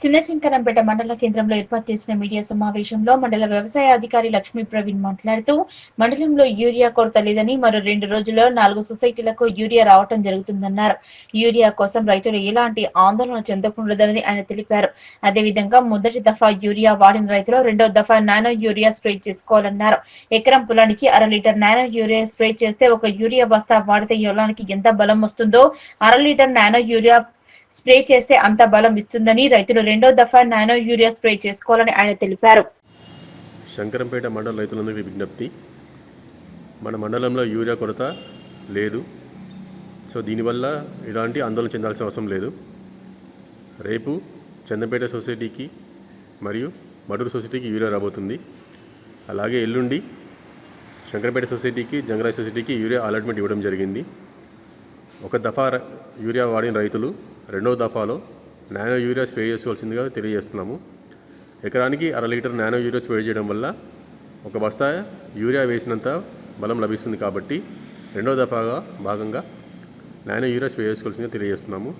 చిన్నశంకరంపేట మండల కేంద్రంలో ఏర్పాటు చేసిన మీడియా సమావేశంలో మండల వ్యవసాయ అధికారి లక్ష్మీ ప్రవీణ్ మాట్లాడుతూ మండలంలో యూరియా కొరత లేదని మరో 2 రోజుల్లో 4 సొసైటీలకు యూరియా రావటం జరుగుతుందన్నారు. యూరియా కోసం రైతులు ఎలాంటి ఆందోళన చెందకూడదని ఆయన తెలిపారు. అదేవిధంగా మొదటి దఫా యూరియా వాడిన రైతులు రెండో దఫా నానో యూరియా స్ప్రే చేసుకోవాలన్నారు. ఎకరం పొలానికి 1/2 లీటర్ నానో యూరియా స్ప్రే చేస్తే ఒక యూరియా బస్తా వాడితే పొలానికి ఎంత బలం వస్తుందో 1/2 లీటర్ నానో యూరియా స్ప్రే చేస్తే అంత బలం ఇస్తుందని రైతులు రెండో దఫా నానో యూరియా స్ప్రే చేసుకోవాలని ఆయన తెలిపారు. శంకరంపేట మండల రైతులందరికీ విజ్ఞప్తి, మన మండలంలో యూరియా కొరత లేదు. సో దీనివల్ల ఎలాంటి ఆందోళన చెందాల్సిన అవసరం లేదు. రేపు చందంపేట సొసైటీకి మరియు మడూరు సొసైటీకి యూరియా రాబోతుంది. అలాగే ఎల్లుండి శంకరంపేట సొసైటీకి, జంగరాజ్ సొసైటీకి యూరియా అలాట్మెంట్ ఇవ్వడం జరిగింది. ఒక దఫా యూరియా వాడిన రైతులు రెండవ దఫాలో నానో యూరియా స్ప్రే చేసుకోవాల్సిందిగా తెలియజేస్తున్నాము. ఎకరానికి 1/2 లీటర్ నానో యూరియా స్ప్రే చేయడం వల్ల ఒక బస్తా యూరియా వేసినంత బలం లభిస్తుంది. కాబట్టి రెండవ దఫాగా భాగంగా నానో యూరియా స్ప్రే చేసుకోవాల్సిందిగా తెలియజేస్తున్నాము.